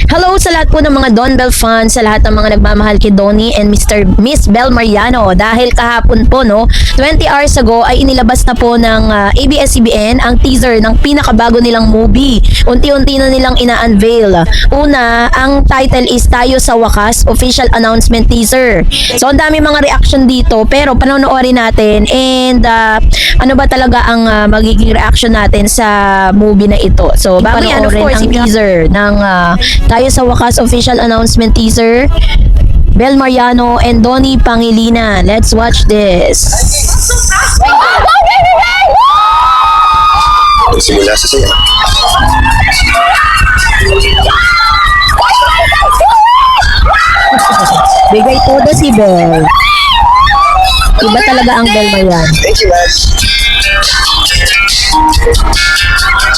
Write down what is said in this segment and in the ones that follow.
Hello sa lahat po ng mga Don Bell fans, sa lahat ng mga nagmamahal kay Donnie and Miss Bel Mariano. Dahil kahapon po, 20 hours ago ay inilabas na po ng ABS-CBN ang teaser ng pinakabago nilang movie. Unti-unti na nilang ina-unveil. Una, ang title is Tayo sa Wakas, official announcement teaser. So, ang dami mga reaction dito, pero panonoorin natin and ano ba talaga ang magiging reaction natin sa movie na ito. So, bago yan, of course, ang teaser ng Tayo sa Wakas official announcement teaser, Bel Mariano and Donnie Pangilinan. Let's watch this. Simula sa saya. Bigay todo si Bel. Iba talaga ang Bel Mariano. Thank you, man.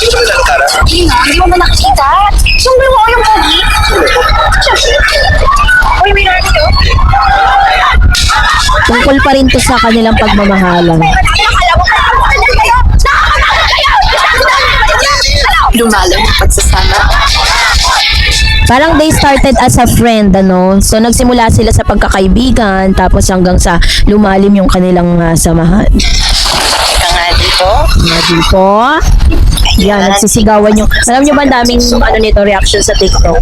Sino ba lang, Tara? Hindi mo ba nakikita? Siyempre mo yung pogi. Uy, may narinig yun. Tungkol pa rin to sa kanilang pagmamahalan. Lumalang pagsasama. Parang they started as a friend, So, nagsimula sila sa pagkakaibigan, tapos hanggang sa lumalim yung kanilang samahan. Ika nga dito. Nga dito. Yan, nagsisigawan yung... Alam nyo ba, ang daming nito, reaction sa TikTok?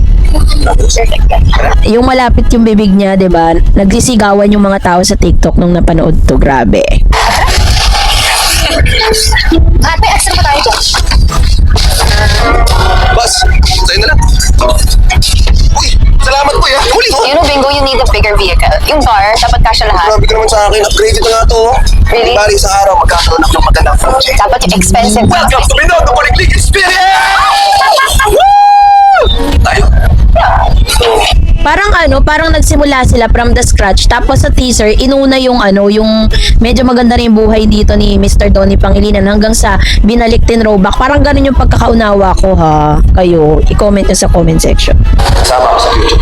Yung malapit yung bibig niya, di ba? Nagsisigawan yung mga tao sa TikTok nung napanood to. Grabe. Ate, extra pa tayo dyan. Boss, sa'yo na lang. Uy, salamat po ya. Huli ko. You know, Bingo, you need a bigger vehicle. Yung bar, dapat kasya lahat. Grabe ka naman sa akin. Upgraded na nga to. Really? Bali, isang araw magkakaroon ako ng magandang project. Dapat yung expensive. Welcome to Binondo Polyclinic Experience! Tayo. Parang nagsimula sila from the scratch. Tapos sa teaser, inuna yung yung medyo maganda rin yung buhay dito ni Mr. Donnie Pangilinan hanggang sa binalik din throwback. Parang ganun yung pagkakaunawa ko, ha. Kayo, i-comment nyo sa comment section. Kasama ako sa future.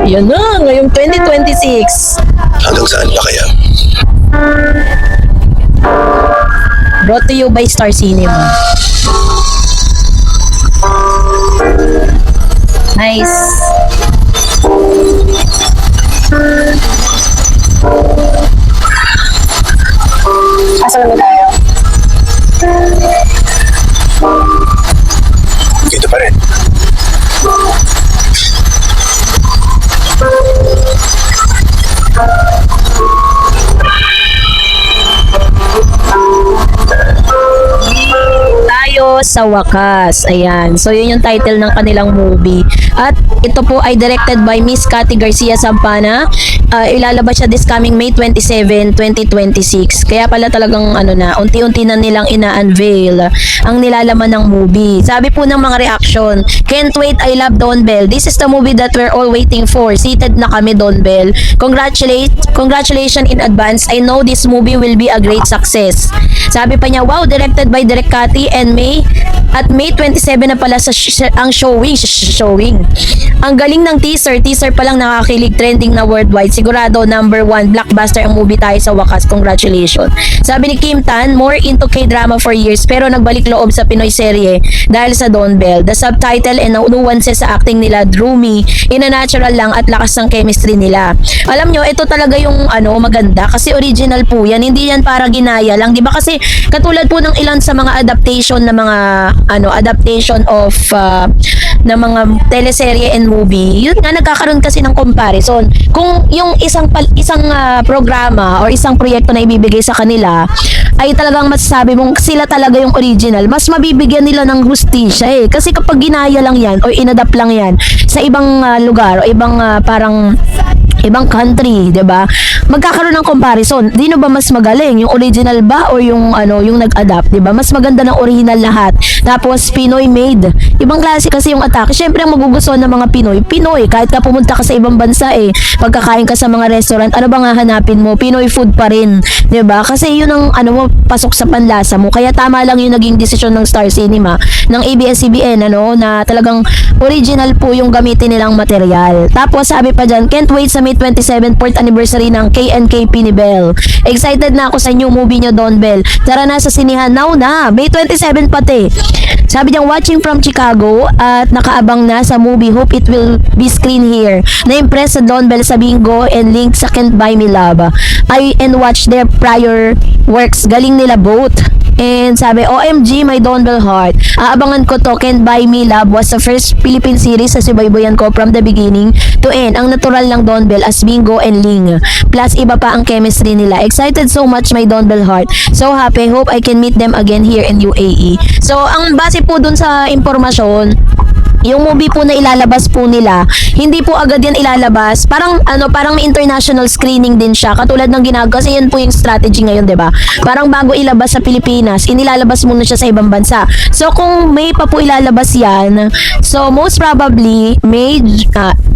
Yan na, ngayong 2026. Hanggang saan pa kaya? Brought to you by Star Cinema. Nice. Asa naman tayo? Dito pa rin. Tayo sa Wakas. Ayan. So, yun yung title ng kanilang movie. At ito po ay directed by Miss Cathy Garcia Sampana. Ilalabas siya this coming May 27, 2026. Kaya pala talagang unti-unti na nilang ina-unveil ang nilalaman ng movie. Sabi po ng mga reaction, "Can't wait, I love Don Bell. This is the movie that we're all waiting for. Seated na kami, Don Bell. Congratulations in advance. I know this movie will be a great success." Sabi pa niya, "Wow, directed by Direk Cathy and May 27 na pala ang showing. Ang galing ng teaser pa lang nakakilig, trending na worldwide. Sigurado #1 blockbuster ang movie Tayo sa Wakas. Congratulations." Sabi ni Kim Tan, "More into K-drama for years pero nagbalik loob sa Pinoy serye dahil sa Don Bell. The subtitle and nuances sa acting nila drew me in a natural lang at lakas ng chemistry nila." Alam nyo, ito talaga yung maganda kasi original po yan. Hindi yan para ginaya lang. Di ba kasi katulad po ng ilan sa mga adaptation na mga adaptation of na mga teleserye and movie, yun nga, nagkakaroon kasi ng comparison. Kung yung isang programa or isang proyekto na ibibigay sa kanila ay talagang masasabi mong sila talaga yung original, mas mabibigyan nila ng hustisya kasi kapag ginaya lang yan o inadapt lang yan sa ibang lugar o ibang ibang country, 'di ba? Magkakaroon ng comparison. Dino ba mas magaling, yung original ba o yung yung nag-adapt, 'di ba? Mas maganda ng original lahat. Tapos Pinoy made. Ibang klase kasi yung atake. Syempre ang magugustuhan ng mga Pinoy kahit ka pumunta ka sa ibang bansa pagkakain ka sa mga restaurant, ano bang hahanapin mo? Pinoy food pa rin. 'Diba? Kasi yun ang ano mo, pasok sa panlasa mo. Kaya tama lang yung naging desisyon ng Star Cinema, ng ABS-CBN, ano, na talagang original po yung gamitin nilang material. Tapos sabi pa dyan, can't wait sa May 27 4th anniversary ng KNKP ni Bell. Excited na ako sa new movie nyo, Don Bell. Tara na sa sinihan. Now na. May 27 pati. Sabi niyang watching from Chicago at nakaabang na sa movie. Hope it will be screen here. Na-impress sa Don Bell sa Bingo and Link sa Can't Buy Me Love. And watch their prior works. Galing nila both. And sabi, OMG, my Don Bell heart. Aabangan ko to. Can't Buy Me Love was the first Philippine series sa sibaybayan ko from the beginning to end. Ang natural lang Don Bell as Bingo and Ling. Plus, iba pa ang chemistry nila. Excited so much, my Don Bell heart. So happy. Hope I can meet them again here in UAE. So, ang base po dun sa impormasyon, yung movie po na ilalabas po nila, hindi po agad yan ilalabas. Parang parang may international screening din siya. Katulad ng ginagawa, kasi yan po yung strategy ngayon, 'di ba? Parang bago ilabas sa Pilipinas, inilalabas muna siya sa ibang bansa. So kung May pa po ilalabas yan, so most probably May,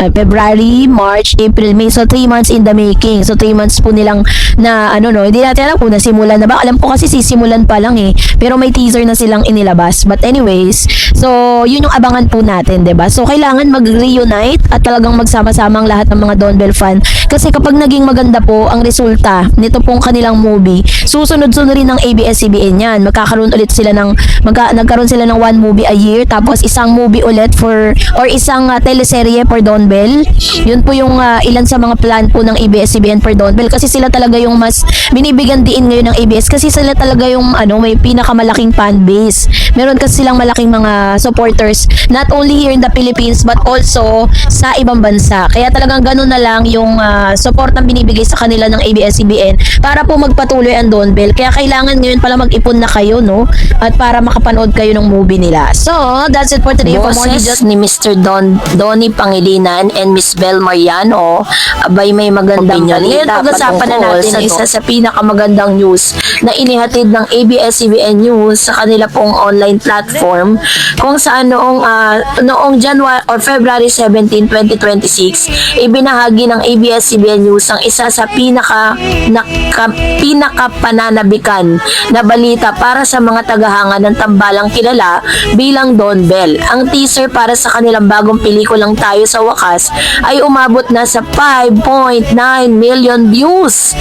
February, March, April, May. So 3 months in the making. So 3 months po nilang na hindi natin alam kung nasimulan na ba. Alam ko kasi sisimulan pa lang eh. Pero may teaser na silang inilabas. But anyways, so yun yung abangan po natin, 'di ba? So kailangan mag-reunite at talagang magsama-sama ang lahat ng mga Don Bell fan, kasi kapag naging maganda po ang resulta nito pong kanilang movie, susunod-sunod rin ng ABS-CBN yan. Magkakaroon ulit sila ng nagkaroon sila ng 1 movie a year, tapos isang movie ulit or isang teleserye for Don Bell. Yun po yung ilan sa mga plan po ng ABS-CBN for Don Bell, kasi sila talaga yung mas binibigyan diin ngayon ng ABS, kasi sila talaga yung may pinakamalaking fan base. Meron kasi silang malaking mga supporters, not only here in the Philippines but also sa ibang bansa. Kaya talagang ganun na lang yung support na binibigay sa kanila ng ABS-CBN para po magpatuloy ang Don Bell. Kaya kailangan ngayon pala mag-ipon na kayo, no? At para makapanood kayo ng movie nila. So, that's it for today. For more details Ni Mr. Donnie Pangilinan and Miss Bel Mariano, abay may magandang Opinion. Ngayon, balita pag-usapan na patungkol natin sa ito. isa sa pinakamagandang news na inihatid ng ABS-CBN News sa kanila pong online platform, kung saan noong January or February 17, 2026, ibinahagi ng ABS-CBN News ang isa sa pinakapananabikan na balita para sa mga tagahanga ng tambalang kilala bilang Don Bell. Ang teaser para sa kanilang bagong pelikulang Tayo sa Wakas ay umabot na sa 5.9 million views.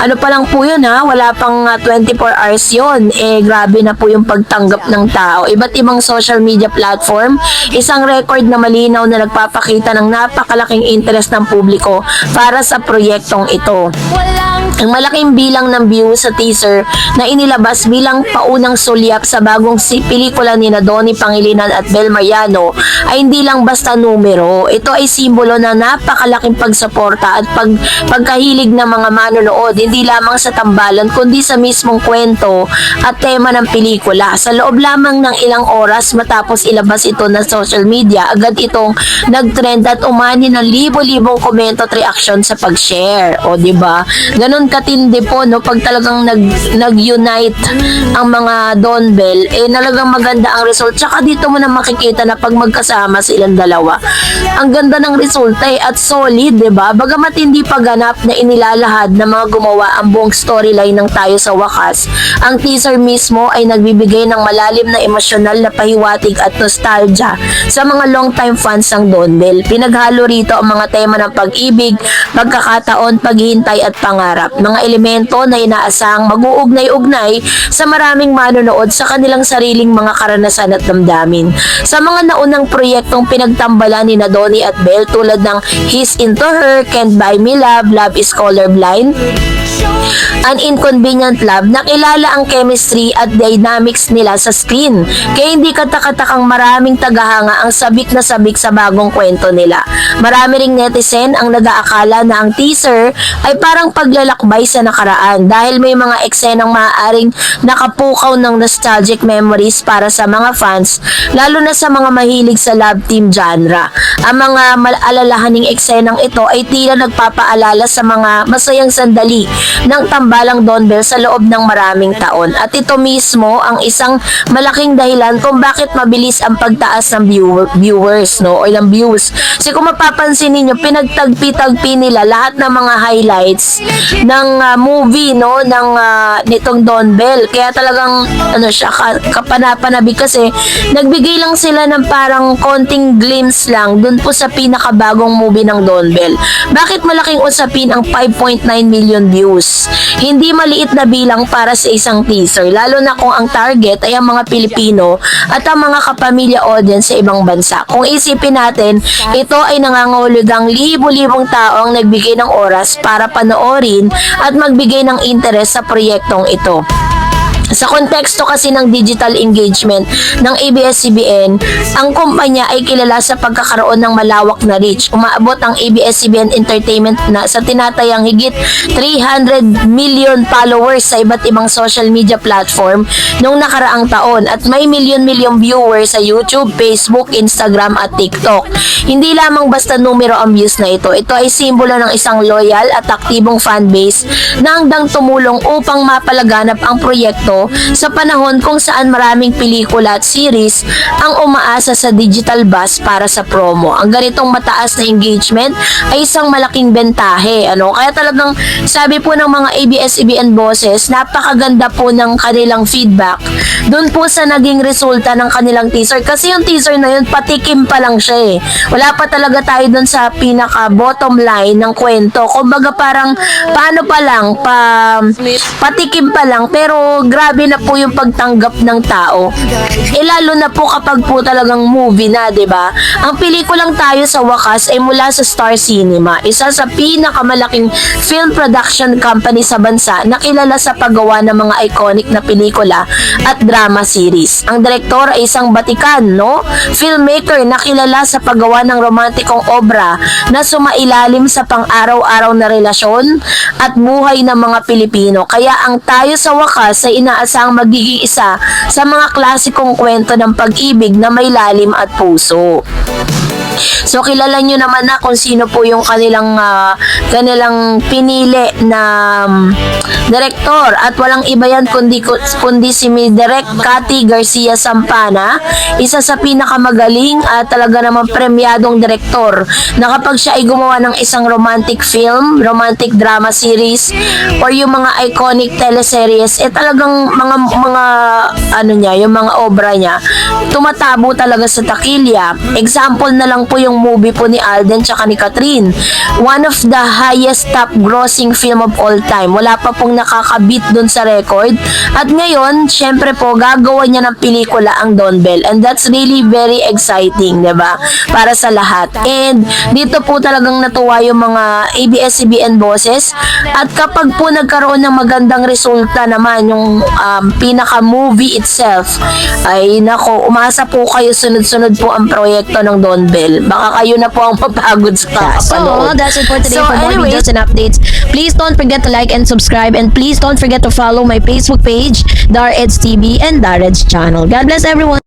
Ano pa lang po yun ha, wala pang 24 hours yun. Grabe na po yung pagtanggap ng tao. Iba't ibang social media platform, isang record na malinaw na nagpapakita ng napakalaking interest ng publiko para sa proyektong ito. Ang malaking bilang ng views sa teaser na inilabas bilang paunang sulyap sa bagong pelikula ni Donnie Pangilinan at Bel Mariano ay hindi lang basta numero. Ito ay simbolo na napakalaking pagsuporta at pagkahilig ng mga manonood, hindi lamang sa tambalan kundi sa mismong kwento at tema ng pelikula. Sa loob lamang ng ilang oras matapos ilabas ito na social media, agad itong nag-trend at umani ng libo-libong komento at reaction sa pag-share. O diba? Ganon katindi po, no? Pag talagang nag-unite ang mga Don Bell, talagang maganda ang result. Tsaka dito mo na makikita na pag magkasama silang dalawa, ang ganda ng resulta at solid, diba? Bagamat hindi pa ganap na inilalahad na mga gumawa ang buong storyline ng Tayo sa Wakas, ang teaser mismo ay nagbibigay ng malalim na emosyonal na pahiwatig at nostalgia sa mga long-time fans ng Don Bell. Pinaghalo rito ang mga tema ng pag-ibig, pagkakataon, paghihintay at pangarap. Mga elemento na inaasahang mag-uugnay-ugnay sa maraming manonood sa kanilang sariling mga karanasan at damdamin. Sa mga naunang proyektong pinagtambalan ni Donnie at Bell tulad ng He's Into Her, Can't Buy Me Love, Love is Colorblind, An Inconvenient Love, nakilala ang chemistry at dynamics nila sa screen. Kaya hindi katakatakang maraming tagahanga ang sabik na sabik sa bagong kwento nila. Marami ring netizen ang nag-aakala na ang teaser ay parang paglalakbay sa nakaraan dahil may mga eksenang maaaring nakapukaw ng nostalgic memories para sa mga fans, lalo na sa mga mahilig sa love team genre. Ang mga alalahaning eksenang ito ay tila nagpapaalala sa mga masayang sandali ng tambalang Don Bell sa loob ng maraming taon. At ito mismo ang isang malaking dahilan kung bakit mabilis ang pagtaas ng viewers, no? O ng views. Kasi kung mapapansin ninyo, pinagtagpi-tagpi nila lahat ng mga highlights ng movie, no? Nitong Don Bell. Kaya talagang siya, kapanapanabi kasi nagbigay lang sila ng parang konting glimpse lang dun po sa pinakabagong movie ng Don Bell. Bakit malaking usapin ang 5.9 million views? Hindi maliit na bilang para sa isang teaser, lalo na kung ang target ay ang mga Pilipino at ang mga kapamilya audience sa ibang bansa. Kung isipin natin, ito ay nangangahulugang libo-libong tao ang nagbigay ng oras para panoorin at magbigay ng interes sa proyektong ito. Sa konteksto kasi ng digital engagement ng ABS-CBN, ang kumpanya ay kilala sa pagkakaroon ng malawak na reach. Umaabot ang ABS-CBN Entertainment na sa tinatayang higit 300 million followers sa iba't ibang social media platform noong nakaraang taon at may milyon-milyong viewers sa YouTube, Facebook, Instagram at TikTok. Hindi lamang basta numero ang views na ito. Ito ay simbolo ng isang loyal at aktibong fanbase na hanggang tumulong upang mapalaganap ang proyekto sa panahon kung saan maraming pelikula at series ang umaasa sa digital buzz para sa promo. Ang ganitong mataas na engagement ay isang malaking bentahe. Kaya talagang sabi po ng mga ABS-CBN bosses, napakaganda po ng kanilang feedback doon po sa naging resulta ng kanilang teaser. Kasi yung teaser na yun, patikim pa lang siya eh. Wala pa talaga tayo doon sa pinaka bottom line ng kwento. Kumbaga parang paano pa lang, patikim pa lang, pero grabe na po yung pagtanggap ng tao. Lalo na po kapag po talagang movie na, 'di ba? Ang pelikulang Tayo sa Wakas ay mula sa Star Cinema, isa sa pinakamalaking film production company sa bansa na kilala sa paggawa ng mga iconic na pelikula at drama series. Ang direktor ay isang Batikan, no? Filmmaker na kilala sa paggawa ng romantikong obra na sumailalim sa pang-araw-araw na relasyon at buhay ng mga Pilipino. Kaya ang Tayo sa Wakas ay inaasang magiging isa sa mga klasikong kwento ng pag-ibig na may lalim at puso. So kilala nyo naman na kung sino po yung kanilang pinili na direktor at walang iba yan kundi si Direk Cathy Garcia Sampana, isa sa pinakamagaling at talaga namang premyadong direktor na kapag siya ay gumawa ng isang romantic film, romantic drama series or yung mga iconic teleseries, talagang yung mga obra niya tumatabo talaga sa takilya. Example na lang po yung movie po ni Alden tsaka ni Catherine, one of the highest top grossing film of all time. Wala pa pong nakakabit dun sa record at ngayon syempre po gagawa niya ng pelikula ang Don Bell, and that's really very exciting, diba? Para sa lahat. And dito po talagang natuwa yung mga ABS-CBN bosses at kapag po nagkaroon ng magandang resulta naman yung pinaka-movie itself, ay nako, umasa po kayo, sunod-sunod po ang proyekto ng Don Bell. Baka kayo na po ang mapagod sa kakapanood. So, that's it for today. So, For more anyway, videos and updates, please don't forget to like and subscribe, and please don't forget to follow my Facebook page, Dareds TV and Dareds channel. God bless everyone.